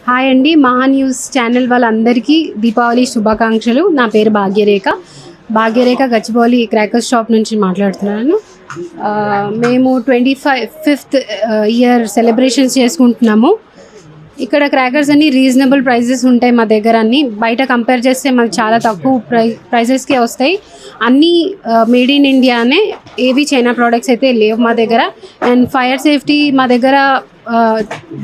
Hi అండి. మహా news channel వాళ్ళందరికీ దీపావళి శుభాకాంక్షలు. నా పేరు భాగ్యరేఖ గచ్చిబౌలి క్రాకర్స్ షాప్ నుంచి మాట్లాడుతున్నాను. మేము 25th ఇయర్ సెలబ్రేషన్స్ చేసుకుంటున్నాము. ఇక్కడ క్రాకర్స్ అన్నీ రీజనబుల్ ప్రైజెస్ ఉంటాయి మా దగ్గర. అన్నీ బయట కంపేర్ చేస్తే మాకు చాలా తక్కువ ప్రైజెస్కే వస్తాయి. అన్నీ మేడ్ ఇన్ ఇండియానే, ఏవి చైనా ప్రోడక్ట్స్ అయితే లేవు మా దగ్గర. అండ్ ఫైర్ సేఫ్టీ మా దగ్గర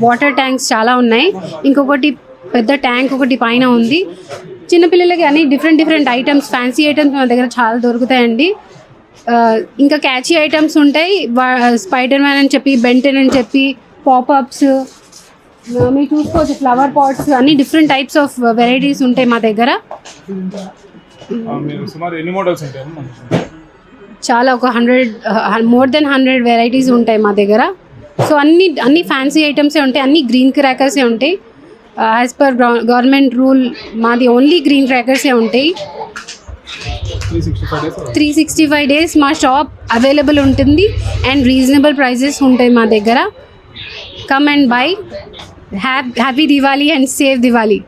వాటర్ ట్యాంక్స్ చాలా ఉన్నాయి. ఇంకొకటి పెద్ద ట్యాంక్ ఒకటి పైన ఉంది. చిన్నపిల్లలకి అన్ని డిఫరెంట్ ఐటమ్స్, ఫ్యాన్సీ ఐటమ్స్ మా దగ్గర చాలా దొరుకుతాయండి. ఇంకా క్యాచీ ఐటమ్స్ ఉంటాయి. స్పైడర్ మ్యాన్ అని చెప్పి, బెంటెన్ అని చెప్పి, పాపప్స్ మీరు చూసుకోవచ్చు. ఫ్లవర్ పాట్స్, అన్ని డిఫరెంట్ టైప్స్ ఆఫ్ వెరైటీస్ ఉంటాయి మా దగ్గర. చాలా ఒక 100 మోర్ దెన్ 100 వెరైటీస్ ఉంటాయి మా దగ్గర. సో అన్ని ఫ్యాన్సీ ఐటమ్సే ఉంటాయి. అన్ని గ్రీన్ క్రాకర్సే ఉంటాయి. యాజ్ పర్ గవర్నమెంట్ రూల్ మాది ఓన్లీ గ్రీన్ క్రాకర్సే ఉంటాయి. 365 days మా షాప్ అవైలబుల్ ఉంటుంది. అండ్ రీజనబుల్ ప్రైజెస్ ఉంటాయి మా దగ్గర. Come and by. Happy Diwali and save Diwali.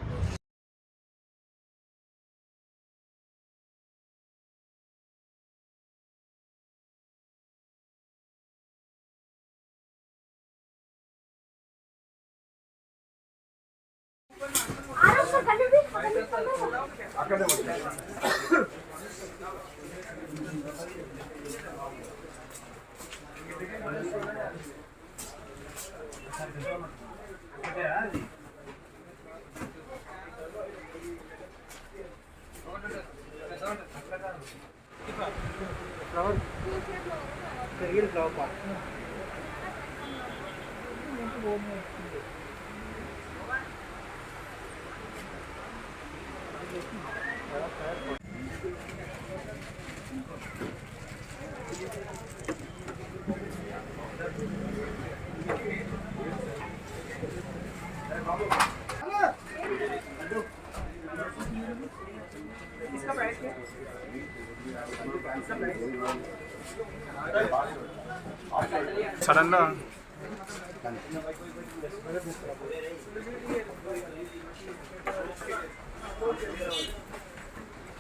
Sudden గా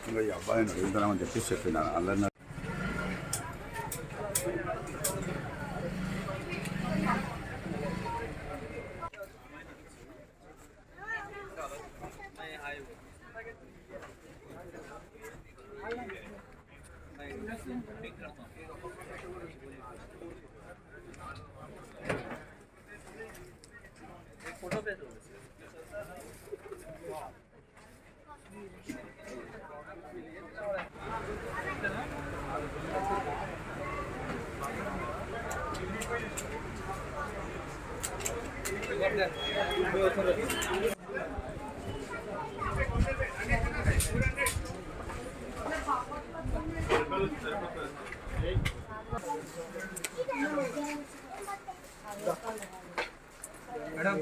ఇంకా ఈ అబ్బాయిని వెళ్తున్నామని చెప్పేసి చెప్పిన అల్లరి మేడం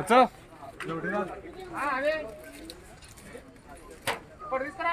సార్ అదే ఇప్పుడు తీసుకురా.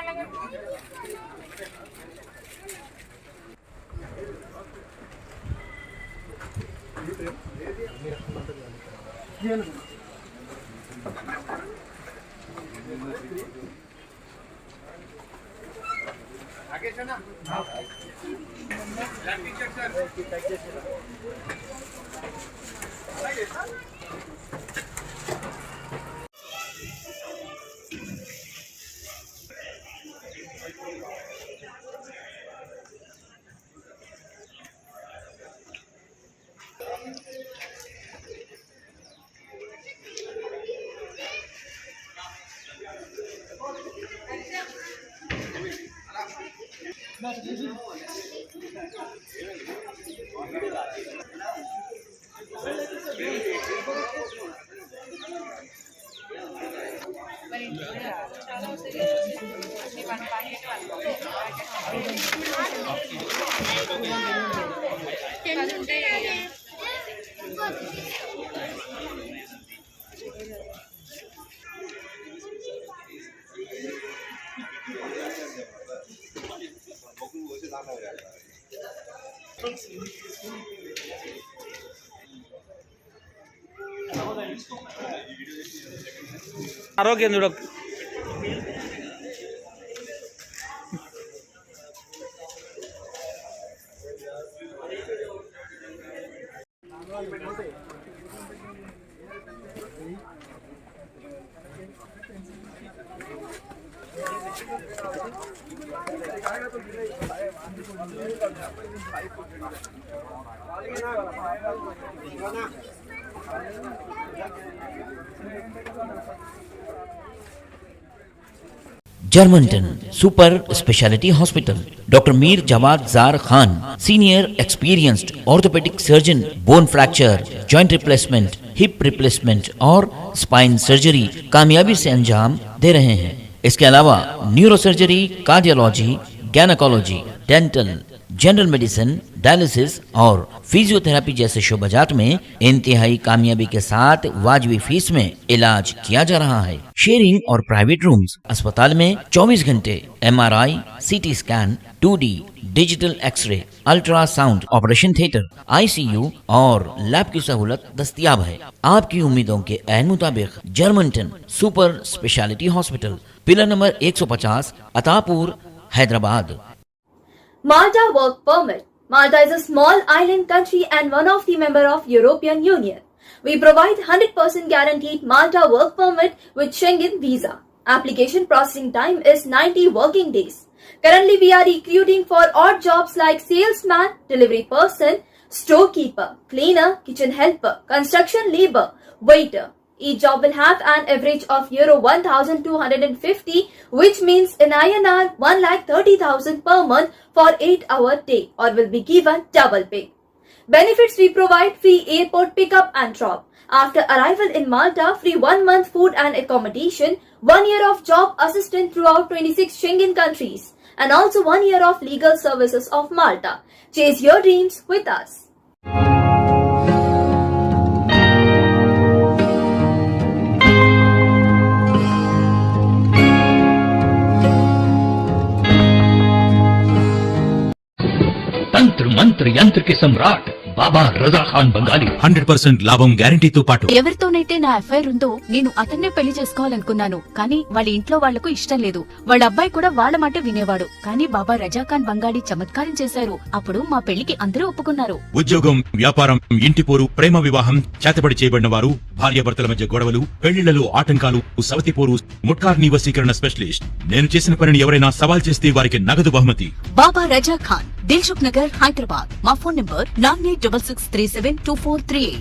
ఆరోగ్యం చూడ Germantown Super Speciality Hospital. Dr. Mir Jawad Zar Khan, Senior Experienced Orthopedic Surgeon, Bone Fracture, Joint Replacement, Hip Replacement और Spine Surgery कामयाबी से अंजाम दे रहे हैं। इसके अलावा neuro surgery, cardiology, gynaecology, dental, general medicine, dialysis और फिजियोथेरेपी जैसे शोबाजात में इंतहाई कामयाबी के साथ वाजबी फीस में इलाज किया जा रहा है। शेयरिंग और प्राइवेट रूम्स। अस्पताल में 24 घंटे MRI, CT scan, 2D digital x-ray, ultrasound, operation theatre, ICU और लैब की सहूलत दस्तयाब है। आपकी उम्मीदों के ऐन मुताबिक Germanten super speciality hospital, pillar number 150, Attapur, Hyderabad. Malta Work Permit. Malta is a small island country and one of the member of European Union. We provide 100% guaranteed Malta Work Permit with Schengen visa. Application processing time is 90 working days. Currently we are recruiting for odd jobs like salesman, delivery person, storekeeper, cleaner, kitchen helper, construction labor, waiter. Each job will have an average of euro 1,250, which means in INR 1,30,000 per month for 8-hour day, or will be given double pay. Benefits: we provide free airport pickup and drop. After arrival in Malta, free 1 month food and accommodation, 1 year of job assistance throughout 26 Schengen countries, and also 1 year of legal services of Malta. Chase your dreams with us. तंत्र मंत्र यंत्र के सम्राट బాబా రజా ఖాన్ బంగాలి 100% లాభం గ్యారంటీతో పాటు. ఎవరితోనైతే నా affair ఉందో నేను అతన్నే పెళ్లి చేసుకోవాలనుకున్నాను, కానీ వాళ్ళ ఇంట్లో వాళ్లకు ఇష్టం లేదు. వాళ్ళ అబ్బాయి కూడా వాళ్ళ మాట వినేవాడు, కానీ బాబా రజాఖాన్ బంగాళీ చమత్కారం చేశారు. అప్పుడు మా పెళ్లికి అందరూ ఒప్పుకున్నారు. ఉద్యోగం, వ్యాపారం, ఇంటి పోరు, ప్రేమ వివాహం, చేతబడి చేయబడిన వారు, భార్యాభర్తల మధ్య గొడవలు, పెళ్లిళ్లలో ఆటంకాలు, సవతి పోరు, ముట్కార్ని వశీకరణ స్పెషలిస్ట్. నేను చేసిన పనిని ఎవరైనా సవాల్ చేస్తే వారికి నగదు బహుమతి. బాబా రజాఖాన్, దిల్సుఖ్ నగర్, హైదరాబాద్. మా ఫోన్ నంబర్ 9866372438.